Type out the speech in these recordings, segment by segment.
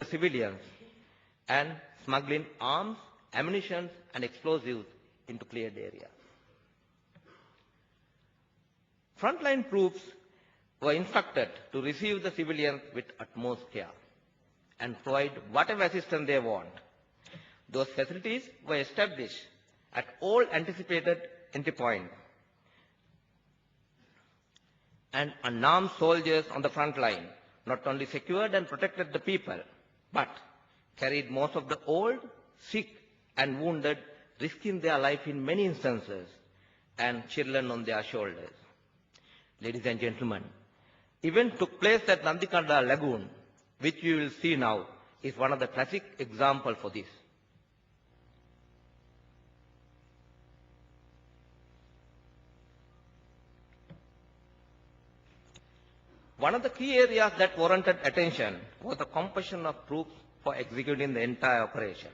civilians and smuggling arms, ammunition, and explosives into cleared areas. Frontline troops were instructed to receive the civilians with utmost care and provide whatever assistance they want. Those facilities were established at all anticipated entry points, and unarmed soldiers on the front line not only secured and protected the people, but carried most of the old, sick, and wounded, risking their life in many instances, and children on their shoulders. Ladies and gentlemen, event took place at Nandikanda Lagoon, which you will see now is one of the classic examples for this. One of the key areas that warranted attention was the composition of troops for executing the entire operation.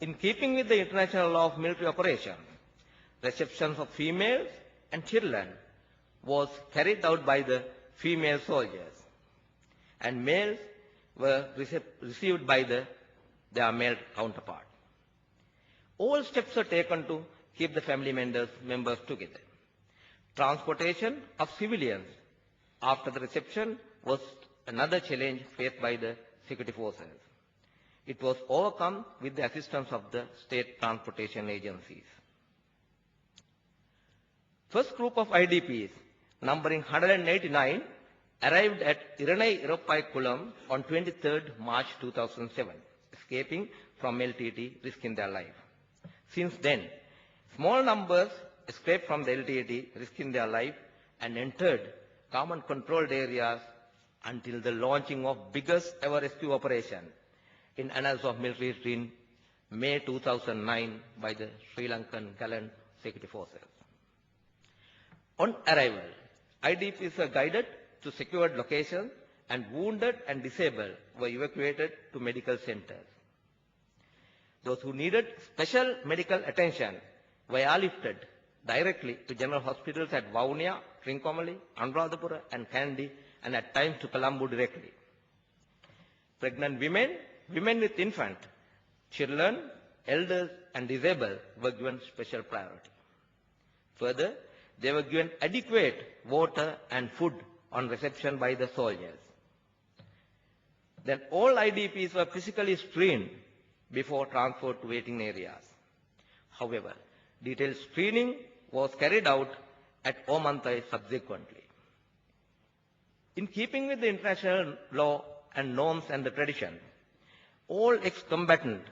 In keeping with the international law of military operations, receptions of females and children was carried out by the female soldiers, and males were received by their male counterpart. All steps were taken to keep the family members together. Transportation of civilians after the reception was another challenge faced by the security forces. It was overcome with the assistance of the state transportation agencies. First group of IDPs, numbering 189, arrived at Iranai Iropai Kulam on 23rd March 2007, escaping from LTT, risking their life. Since then, small numbers escaped from the LTT, risking their life, and entered common controlled areas until the launching of biggest ever rescue operation in annals of military history in May 2009 by the Sri Lankan gallant security forces. On arrival, IDPs were guided to secured locations, and wounded and disabled were evacuated to medical centers. Those who needed special medical attention were airlifted directly to general hospitals at Vaunia, Trincomalee, Anuradhapura, and Kandy, and at times to Colombo directly. Pregnant women, women with infant, children, elders, and disabled were given special priority. Further, they were given adequate water and food on reception by the soldiers. Then all IDPs were physically screened before transport to waiting areas. However, detailed screening was carried out at Omantai subsequently. In keeping with the international law and norms and the tradition, all ex-combatants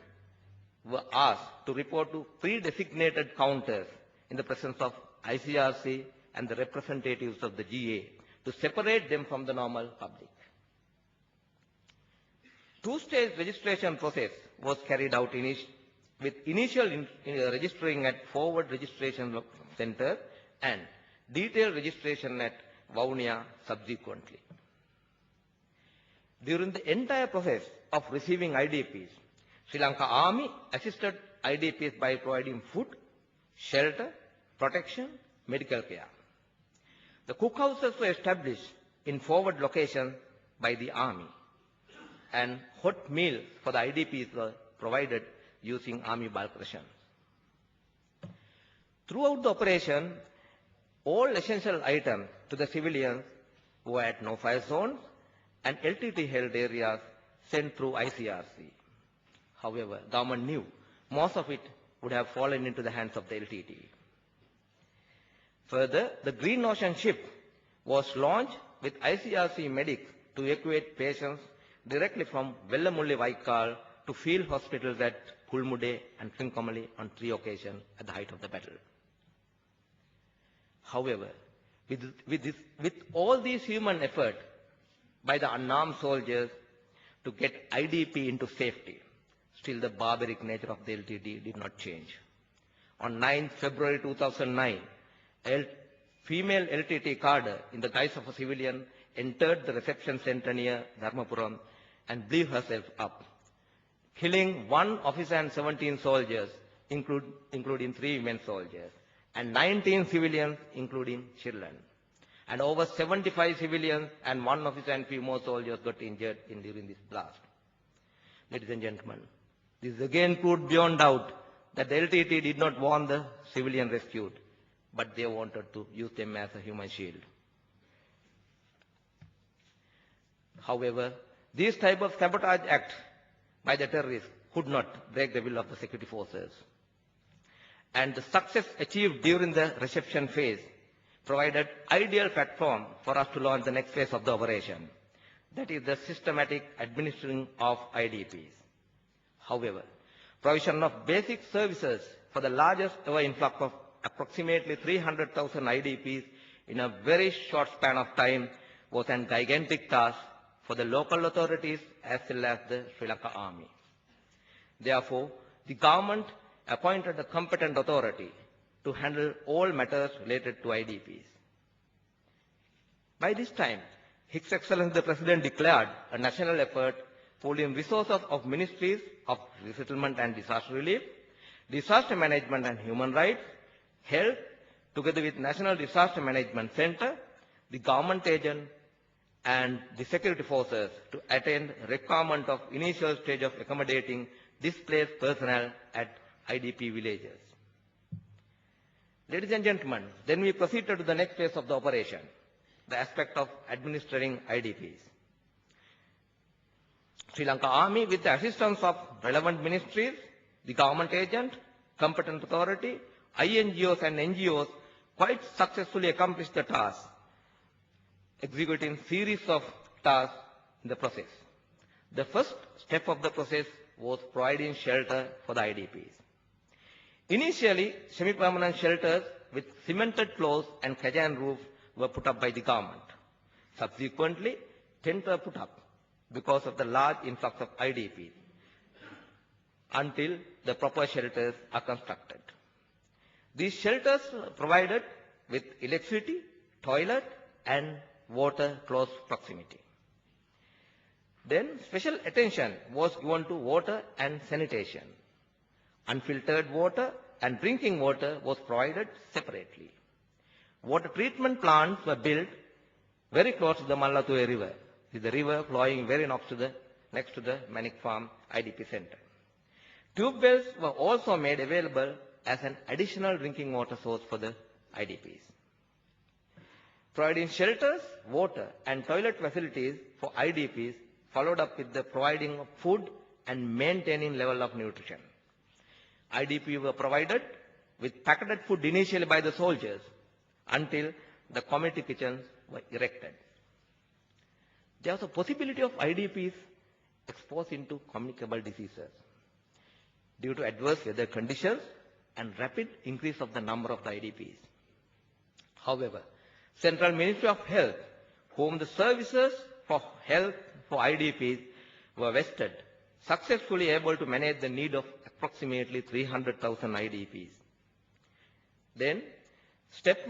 were asked to report to pre-designated counters in the presence of ICRC and the representatives of the GA to separate them from the normal public. Two-stage registration process was carried out with initial registering at forward registration center and detailed registration at Vaunia subsequently. During the entire process of receiving IDPs, Sri Lanka Army assisted IDPs by providing food, shelter, protection, medical care. The cookhouses were established in forward locations by the Army, and hot meals for the IDPs were provided using Army bulk rations. Throughout the operation, all essential items to the civilians were at no-fire zones and LTT-held areas sent through ICRC. However, government knew most of it would have fallen into the hands of the LTT. Further, the Green Ocean ship was launched with ICRC medics to evacuate patients directly from Vellamulli Vaikal to field hospitals at Pulmude and Trincomalee on 3 occasions at the height of the battle. However, with all these human effort by the unarmed soldiers to get IDP into safety, still the barbaric nature of the LTT did not change. On 9 February 2009, female LTT cadre in the guise of a civilian entered the reception center near Dharmapuram and blew herself up, killing 1 officer and 17 soldiers, including 3 women soldiers, and 19 civilians, including children. And over 75 civilians and 1 officer and few more soldiers got injured during this blast. Ladies and gentlemen, this is again proved beyond doubt that the LTT did not want the civilian rescued, but they wanted to use them as a human shield. However, these type of sabotage acts by the terrorists could not break the will of the security forces. And the success achieved during the reception phase provided ideal platform for us to launch the next phase of the operation, that is the systematic administering of IDPs. However, provision of basic services for the largest ever influx of approximately 300,000 IDPs in a very short span of time was a gigantic task for the local authorities as well as the Sri Lanka Army. Therefore, the government appointed a competent authority to handle all matters related to IDPs. By this time, His Excellency the President declared a national effort pooling resources of ministries of resettlement and disaster relief, disaster management and human rights, health, together with National Disaster Management Center, the government agent, and the security forces to attend requirement of initial stage of accommodating displaced personnel at IDP villages. Ladies and gentlemen, then we proceeded to the next phase of the operation, the aspect of administering IDPs. Sri Lanka Army, with the assistance of relevant ministries, the government agent, competent authority, INGOs and NGOs, quite successfully accomplished the task, executing series of tasks in the process. The first step of the process was providing shelter for the IDPs. Initially, semi-permanent shelters with cemented floors and kazan roofs were put up by the government. Subsequently, tents were put up because of the large influx of IDPs until the proper shelters are constructed. These shelters were provided with electricity, toilet and water close proximity. Then special attention was given to water and sanitation. Unfiltered water and drinking water was provided separately. Water treatment plants were built very close to the Mallathuvai river. This is the river flowing very next to the Manik Farm IDP center. Tube wells were also made available as an additional drinking water source for the IDPs. Providing shelters, water and toilet facilities for IDPs followed up with the providing of food and maintaining level of nutrition. IDP were provided with packaged food initially by the soldiers until the community kitchens were erected. There was a possibility of IDPs exposed into communicable diseases due to adverse weather conditions and rapid increase of the number of the IDPs. However, Central Ministry of Health, whom the services for health for IDPs were vested, successfully able to manage the need of approximately 300,000 IDPs. Then, steps